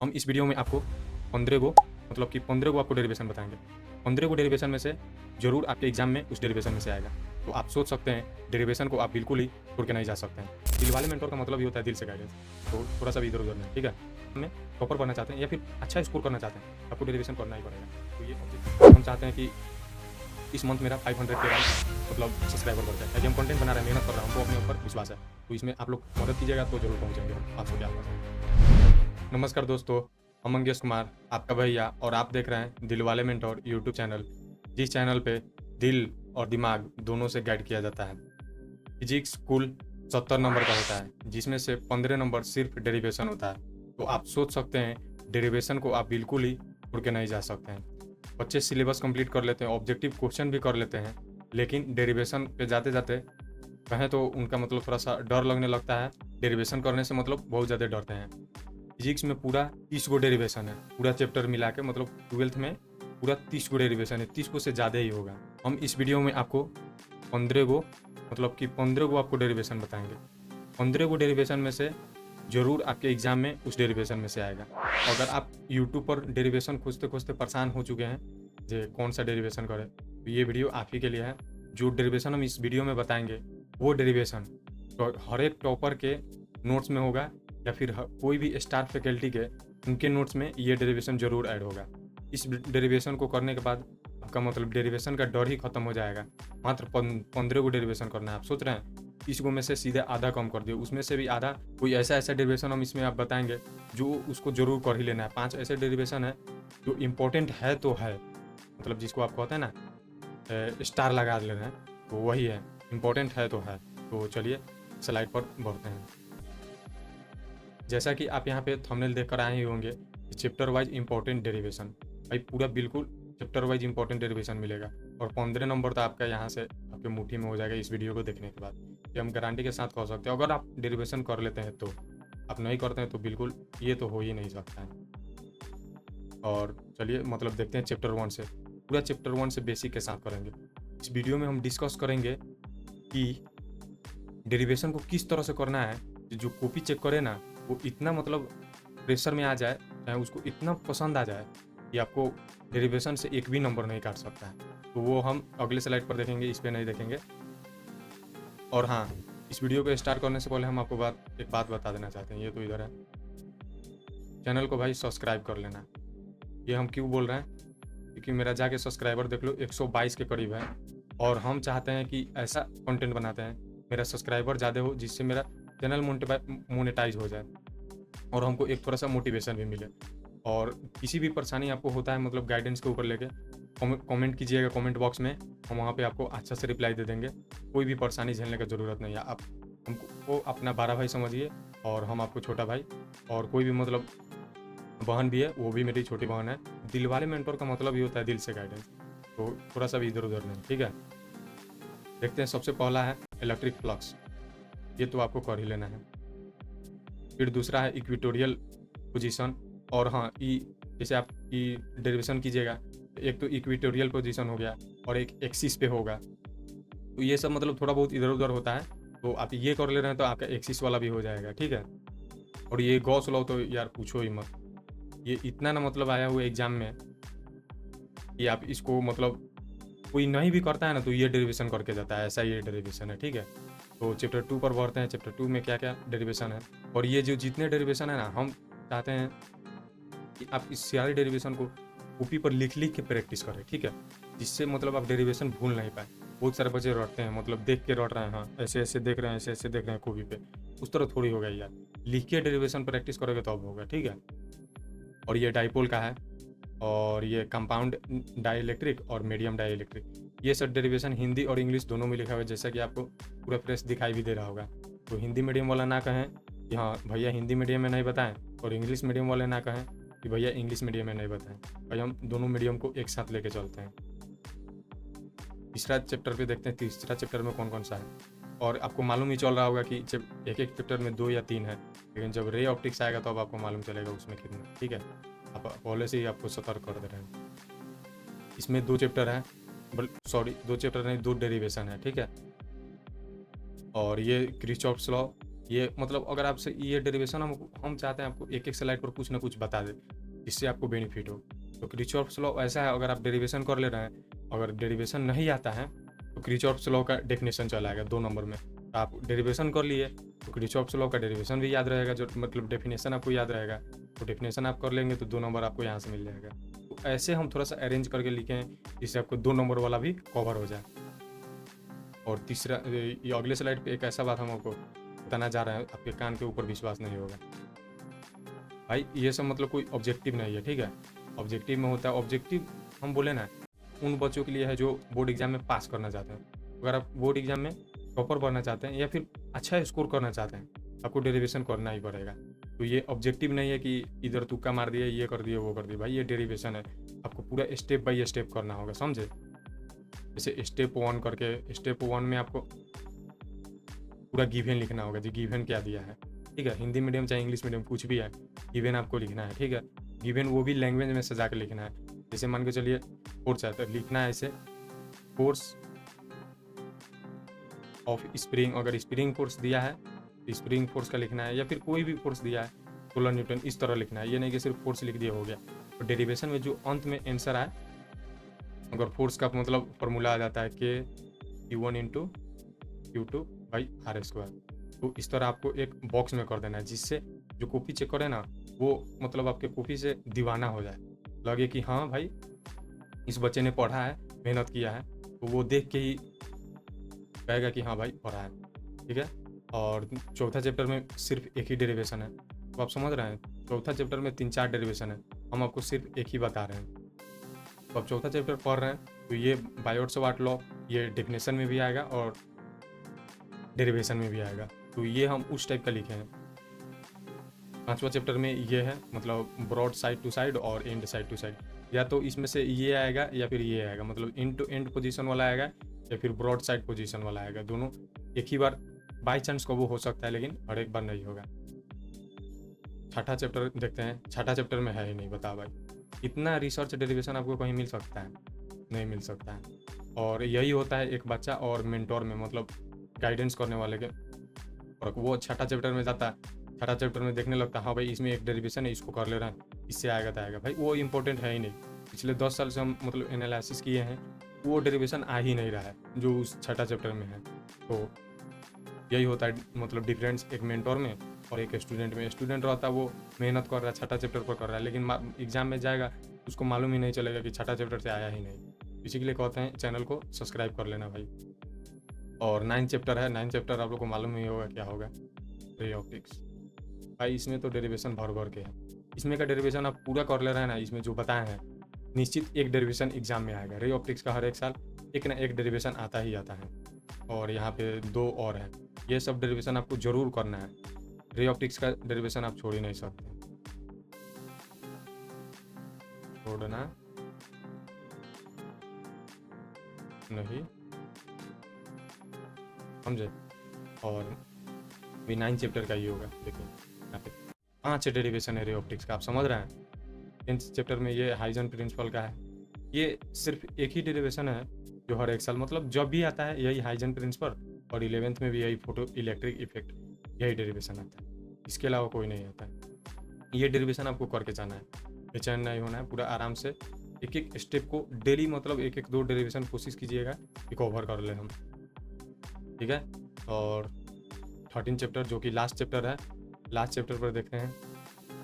हम इस वीडियो में आपको 15 गो मतलब कि 15 गो आपको डेरिवेशन बताएंगे। 15 गो डेरिवेशन में से ज़रूर आपके एग्जाम में उस डेरिवेशन में से आएगा। तो आप सोच सकते हैं डेरिवेशन को आप बिल्कुल ही छोड़ के नहीं जा सकते हैं। दिल वाले मेंटर का मतलब ही होता है दिल से गाइडेंस। तो थोड़ा सा भी इधर उधर नहीं, ठीक है। हमें टॉपर बनना चाहते हैं या फिर अच्छा स्कोर करना चाहते हैं, आपको डेरिवेशन करना ही पड़ेगा। तो ये objective हम चाहते हैं कि इस मंथ मेरा 500 के बाद मतलब सब्सक्राइबर बढ़ जाए, ताकि हम कंटेंट बना रहे हैं, मेहनत कर रहे हैं, हमको अपने ऊपर विश्वास है। तो इसमें आप लोग मदद कीजिएगा तो जरूर पहुँचेंगे हम आपको क्या होगा। नमस्कार दोस्तों, हम मंगेश कुमार, आपका भैया, और आप देख रहे हैं दिल वाले मेंटर यूट्यूब चैनल, जिस चैनल पे दिल और दिमाग दोनों से गाइड किया जाता है। फिजिक्स कुल 70 नंबर का होता है, जिसमें से 15 नंबर सिर्फ डेरिवेशन होता है। तो आप सोच सकते हैं डेरिवेशन को आप बिल्कुल ही छोड़ के नहीं जा सकते हैं। बच्चे सिलेबस कंप्लीट कर लेते हैं, ऑब्जेक्टिव क्वेश्चन भी कर लेते हैं, लेकिन डेरिवेशन पे जाते जाते कहें तो उनका मतलब थोड़ा सा डर लगने लगता है। डेरिवेशन करने से मतलब बहुत ज़्यादा डरते हैं। फिजिक्स में पूरा 30 गो डेरिवेशन है, पूरा चैप्टर मिला के मतलब 12th में पूरा 30 गो डेरिवेशन है, 30 गो से ज़्यादा ही होगा। हम इस वीडियो में आपको 15 गो मतलब कि 15 गो आपको डेरिवेशन बताएंगे। 15 गो डेरिवेशन में से ज़रूर आपके एग्जाम में उस डेरिवेशन में से आएगा। अगर आप यूट्यूब पर डेरिवेशन खोजते खोजते परेशान हो चुके हैं जो कौन सा डेरिवेशन करें, तो ये वीडियो आप ही के लिए है। जो डेरिवेशन हम इस वीडियो में बताएंगे वो डेरिवेशन तो हर एक टॉपर के नोट्स में होगा, या फिर कोई भी स्टार फैकल्टी के उनके नोट्स में ये डेरिवेशन जरूर ऐड होगा। इस डेरिवेशन को करने के बाद आपका मतलब डेरिवेशन का डर ही खत्म हो जाएगा। मात्र 15 गो डेरिवेशन करना है। आप सोच रहे हैं 30 गो में से सीधे आधा कम कर दिए, उसमें से भी आधा कोई ऐसा ऐसा डेरिवेशन हम इसमें आप बताएंगे जो उसको जरूर कर ही लेना है। 5 ऐसे डेरिवेशन है जो इम्पोर्टेंट है तो है, मतलब जिसको आप कहते हैं ना स्टार लगा ले रहे हैं, तो वही है, इम्पोर्टेंट है तो है। तो चलिए स्लाइड पर बढ़ते हैं। जैसा कि आप यहाँ पे थंबनेल देखकर आए ही होंगे, चैप्टर वाइज इंपॉर्टेंट डेरिवेशन, भाई पूरा बिल्कुल चैप्टर वाइज इंपॉर्टेंट डेरिवेशन मिलेगा। और 15 नंबर तो आपका यहाँ से आपके मुट्ठी में हो जाएगा इस वीडियो को देखने के बाद। ये हम गारंटी के साथ कह सकते हैं। अगर आप डेरिवेशन कर लेते हैं तो, आप नहीं करते हैं तो बिल्कुल ये तो हो ही नहीं सकता है। और चलिए मतलब देखते हैं चैप्टर 1 से, पूरा चैप्टर 1 से बेसिक के साथ करेंगे। इस वीडियो में हम डिस्कस करेंगे कि डेरिवेशन को किस तरह से करना है, जो कॉपी चेक करे ना वो इतना मतलब प्रेशर में आ जाए, चाहे उसको इतना पसंद आ जाए कि आपको डेरिवेशन से एक भी नंबर नहीं काट सकता है। तो वो हम अगले स्लाइड पर देखेंगे, इस पर नहीं देखेंगे। और हाँ, इस वीडियो को स्टार्ट करने से पहले हम आपको एक बात बता देना चाहते हैं। ये तो इधर है, चैनल को भाई सब्सक्राइब कर लेना। ये हम क्यों बोल रहे हैं, क्योंकि मेरा जाके सब्सक्राइबर देख लो 122 के करीब है, और हम चाहते हैं कि ऐसा कंटेंट बनाते हैं मेरा सब्सक्राइबर ज़्यादा हो, जिससे मेरा चैनल मोनेटाइज हो जाए और हमको एक थोड़ा सा मोटिवेशन भी मिले। और किसी भी परेशानी आपको होता है मतलब गाइडेंस के ऊपर लेके कमेंट कीजिएगा कमेंट बॉक्स में, हम वहाँ पे आपको अच्छा से रिप्लाई दे देंगे। कोई भी परेशानी झेलने की ज़रूरत नहीं है। आप हमको अपना बड़ा भाई समझिए और हम आपको छोटा भाई, और कोई भी मतलब बहन भी है, वो भी मेरी छोटी बहन है। दिल वाले मेंटर का मतलब ही होता है दिल से गाइडेंस। तो थोड़ा सा भी इधर उधर नहीं, ठीक है। देखते हैं, सबसे पहला है इलेक्ट्रिक फ्लक्स, ये तो आपको कर ही लेना है। फिर दूसरा है इक्वेटोरियल पोजीशन, और हाँ जैसे आप डेरिवेशन कीजिएगा, एक तो इक्वेटोरियल पोजीशन हो गया और एक एक्सिस पे होगा। तो ये सब मतलब थोड़ा बहुत इधर उधर होता है, तो आप ये कर ले रहे हैं तो आपका एक्सिस वाला भी हो जाएगा, ठीक है। और ये गॉस लॉ तो यार पूछो ही मत, ये इतना ना मतलब आया हुआ एग्जाम में कि आप इसको मतलब कोई नहीं भी करता है ना तो ये डेरिवेशन करके जाता है, ऐसा ये डेरिवेशन है, ठीक है। तो चैप्टर 2 पर बढ़ते हैं। चैप्टर 2 में क्या क्या डेरिवेशन है, और ये जो जितने डेरिवेशन है ना, हम चाहते हैं कि आप इस सारे डेरिवेशन को कॉपी पर लिख लिख के प्रैक्टिस करें, ठीक है, जिससे मतलब आप डेरिवेशन भूल नहीं पाए। बहुत सारे बच्चे रटते हैं, मतलब देख के रट रहे हैं, हाँ ऐसे ऐसे देख रहे हैं, ऐसे ऐसे देख रहे हैं कॉपी पे, उस तरह थोड़ी होगा यार। लिख के डेरिवेशन प्रैक्टिस करोगे तो अब होगा, ठीक है। और ये डाइपोल का है, और ये कंपाउंड डाइइलेक्ट्रिक और मीडियम डाइइलेक्ट्रिक, ये सब डेरिवेशन हिंदी और इंग्लिश दोनों में लिखा हुआ है, जैसा कि आपको पूरा फ्रेश दिखाई भी दे रहा होगा। तो हिंदी मीडियम वाला ना कहें कि हाँ भैया हिंदी मीडियम में नहीं बताएं, और इंग्लिश मीडियम वाले ना कहें कि भैया इंग्लिश मीडियम में नहीं बताएं। भाई हम दोनों मीडियम को एक साथ लेके चलते हैं। तीसरा चैप्टर पे देखते हैं, तीसरा चैप्टर में कौन कौन सा है। और आपको मालूम ही चल रहा होगा कि एक एक चैप्टर में 2 या 3 है, लेकिन जब रे ऑप्टिक्स आएगा तो अब आपको मालूम चलेगा उसमें कितना, ठीक है। आप पहले से ही आपको सतर्क कर दे रहे हैं। इसमें 2 चैप्टर हैं, सॉरी 2 चैप्टर नहीं, 2 डेरिवेशन है, ठीक है। और ये किरचॉफ्स लॉ ये मतलब अगर आपसे ये डेरिवेशन हम चाहते हैं आपको एक-एक स्लाइड पर कुछ ना कुछ बता दें, जिससे आपको बेनिफिट हो। तो किर्चॉफ्स लॉ ऐसा है, अगर आप डेरिवेशन कर ले रहे हैं, अगर डेरिवेशन नहीं आता है तो किर्चॉफ्स लॉ का डेफिनेशन चला आएगा 2 नंबर में। तो आप डेरिवेशन कर लिए तो किर्चॉफ्स लॉ का डेरिवेशन भी याद रहेगा, जो मतलब डेफिनेशन आपको याद रहेगा। तो डेफिनेशन आप कर लेंगे तो 2 नंबर आपको यहाँ से मिल जाएगा। तो ऐसे हम थोड़ा-सा अरेंज करके लिखे जिससे आपको 2 नंबर वाला भी कवर हो जाए। और तीसरा ये अगले स्लाइड पे एक ऐसा बात हम आपको बताना जा रहे हैं, आपके कान के ऊपर विश्वास नहीं होगा। भाई ये सब मतलब कोई ऑब्जेक्टिव नहीं है, ठीक है? ऑब्जेक्टिव में होता है, ऑब्जेक्टिव हम बोले ना, उन बच्चों के लिए है जो बोर्ड एग्जाम में पास करना चाहते हैं। अगर आप बोर्ड एग्जाम में टॉपर बनना चाहते हैं या फिर अच्छा स्कोर करना चाहते हैं, आपको डेरिवेशन करना ही पड़ेगा। तो ये ऑब्जेक्टिव नहीं है कि इधर तुक्का मार दिए, ये कर दिए, वो कर दिए। भाई ये डेरिवेशन है, आपको पूरा स्टेप बाय स्टेप करना होगा, समझे? जैसे स्टेप 1 करके, स्टेप 1 में आपको पूरा गिवन लिखना होगा जी, गिवन क्या दिया है, ठीक है? हिंदी मीडियम चाहे इंग्लिश मीडियम कुछ भी है, गिवन आपको लिखना है, ठीक है? गिवन वो भी लैंग्वेज में सजा के लिखना है। जैसे मान के चलिए फोर्स है तो लिखना है ऐसे, फोर्स ऑफ स्प्रिंग, अगर स्प्रिंग फोर्स दिया है तो स्प्रिंग फोर्स का लिखना है, या फिर कोई भी फोर्स दिया है 16 न्यूटन, इस तरह लिखना है। ये नहीं कि सिर्फ फोर्स लिख दिया हो गया। तो डेरिवेशन में जो अंत में आंसर आए, अगर फोर्स का मतलब फॉर्मूला आ जाता है के Q1 into Q2 by are square, तो इस तरह आपको एक बॉक्स में कर देना है, जिससे जो कॉपी चेक करे ना, वो मतलब आपके कॉपी से दीवाना हो जाए, लगे कि हाँ भाई इस बच्चे ने पढ़ा है, मेहनत किया है, तो वो देख के ही कहेगा कि हाँ भाई पढ़ा है, ठीक है? और चौथा चैप्टर में सिर्फ एक ही डेरिवेशन है, तो आप समझ रहे हैं, चौथा चैप्टर में 3-4 डेरिवेशन है, हम आपको सिर्फ एक ही बता रहे हैं। तो आप चौथा चैप्टर पढ़ रहे हैं तो ये बायोट-सवार्ट लॉ ये डेफिनेशन में भी आएगा और डेरिवेशन में भी आएगा, तो ये हम उस टाइप का लिखे हैं। पाँचवा चैप्टर में ये है, मतलब ब्रॉड साइड टू साइड और एंड साइड टू साइड, या तो इसमें से ये आएगा या फिर ये आएगा, मतलब एंड टू एंड पोजीशन वाला आएगा या फिर ब्रॉड साइड पोजीशन वाला आएगा। दोनों एक ही बार बाई चांस को वो हो सकता है, लेकिन हर एक बार नहीं होगा। छठा चैप्टर देखते हैं, छठा चैप्टर में है ही नहीं, बता भाई, इतना रिसर्च डेरिवेशन आपको कहीं मिल सकता है? नहीं मिल सकता है। और यही होता है एक बच्चा और मेंटोर में, मतलब गाइडेंस करने वाले के फर्क। वो छठा चैप्टर में जाता है, छठा चैप्टर में देखने लगता है हाँ भाई इसमें एक डेरिवेशन है, इसको कर ले रहा है, इससे आएगा तो आएगा। भाई वो इंपॉर्टेंट है ही नहीं। पिछले 10 साल से हम मतलब एनालिसिस किए हैं, वो डेरिवेशन आ ही नहीं रहा है जो उस छठा चैप्टर में है। तो यही होता है मतलब डिफरेंस एक मेंटोर में और एक स्टूडेंट में। स्टूडेंट रहता है वो मेहनत कर रहा है, छठा चैप्टर पर कर रहा है, लेकिन एग्जाम में जाएगा उसको मालूम ही नहीं चलेगा कि छठा चैप्टर से आया ही नहीं। इसी के लिए कहते हैं चैनल को सब्सक्राइब कर लेना भाई। और 9 चैप्टर है, 9 चैप्टर आप लोग को मालूम ही होगा क्या होगा, रे ऑप्टिक्स। भाई इसमें तो डेरिवेशन भर भर के है, इसमें का डेरिवेशन आप पूरा कर ले रहे हैं ना, इसमें जो बताए हैं निश्चित एक डेरिवेशन एग्जाम में आएगा। रे ऑप्टिक्स का हर एक साल एक ना एक डेरिवेशन आता ही आता है, और यहाँ पे 2 और हैं। ये सब डेरिवेशन आपको ज़रूर करना है, रे ऑप्टिक्स का डेरिवेशन आप छोड़ ही नहीं सकते, छोड़ना नहीं, समझे? और भी 9 चैप्टर का ही होगा। देखिए यहाँ पे 5 डेरिवेशन है रे ऑप्टिक्स का, आप समझ रहे हैं? 10th चैप्टर में ये हाइजन प्रिंसिपल का है, ये सिर्फ एक ही डेरिवेशन है जो हर एक साल मतलब जब भी आता है यही हाइजन प्रिंसिपल, और 11th में भी यही फोटो इलेक्ट्रिक इफेक्ट, यही डेरिवेशन आता है, इसके अलावा कोई नहीं आता है। ये डेरिवेशन आपको करके जाना है, बेचैन नहीं होना है, पूरा आराम से एक एक स्टेप को डेली मतलब एक एक 2 डेरिवेशन कोशिश कीजिएगा कि कवर कर ले हम, ठीक है? और 13 चैप्टर जो कि लास्ट चैप्टर है, लास्ट चैप्टर पर देखते हैं।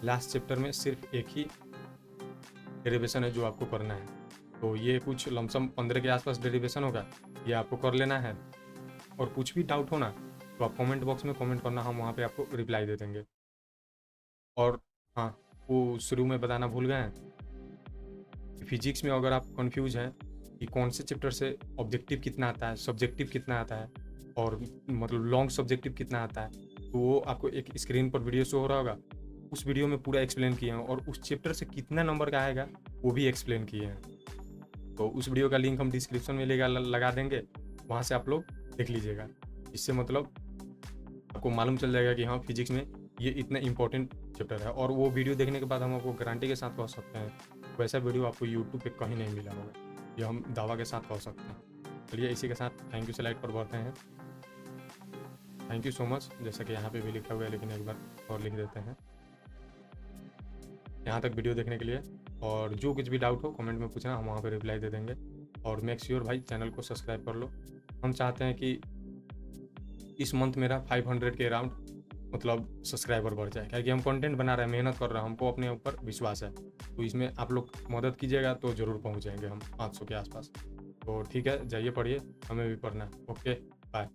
लास्ट चैप्टर में सिर्फ एक ही डेरिवेशन है जो आपको करना है, तो ये कुछ लमसम 15 के आसपास डेरिवेशन होगा, ये आपको कर लेना है। और कुछ भी डाउट हो ना तो आप कमेंट बॉक्स में कमेंट करना, हम वहाँ पे आपको रिप्लाई दे देंगे। और हाँ, वो शुरू में बताना भूल गए हैं, फिजिक्स में अगर आप कंफ्यूज हैं कि कौन से चैप्टर से ऑब्जेक्टिव कितना आता है, सब्जेक्टिव कितना आता है, और मतलब लॉन्ग सब्जेक्टिव कितना आता है, तो वो आपको एक स्क्रीन पर वीडियो शो हो रहा होगा, उस वीडियो में पूरा एक्सप्लेन किए हैं, और उस चैप्टर से कितना नंबर का आएगा वो भी एक्सप्लेन किए हैं। तो उस वीडियो का लिंक हम डिस्क्रिप्शन में लगा देंगे, वहाँ से आप लोग देख लीजिएगा। इससे मतलब आपको मालूम चल जाएगा कि हाँ फिजिक्स में ये इतना इंपॉर्टेंट चैप्टर है। और वो वीडियो देखने के बाद हम आपको गारंटी के साथ कह सकते हैं वैसा वीडियो आपको यूट्यूब पे कहीं नहीं मिला होगा, ये हम दावा के साथ कह सकते हैं। चलिए इसी के साथ थैंक यू स्लाइड पर बढ़ते हैं। Thank you so much. जैसा कि यहाँ पे भी लिखा हुआ है, लेकिन एक बार और लिख देते हैं। यहाँ तक वीडियो देखने के लिए, और जो कुछ भी डाउट हो कमेंट में पूछना, हम वहाँ पे रिप्लाई दे देंगे। और मेक श्योर भाई चैनल को सब्सक्राइब कर लो। हम चाहते हैं कि इस मंथ मेरा 500 के अराउंड मतलब सब्सक्राइबर बढ़ जाए, क्योंकि हम कंटेंट बना रहे हैं, मेहनत कर रहे हैं, हमको अपने ऊपर विश्वास है। तो इसमें आप लोग मदद कीजिएगा तो ज़रूर पहुँच जाएंगे हम 500 के आसपास। तो ठीक है, जाइए पढ़िए, हमें भी पढ़ना है। Okay, bye.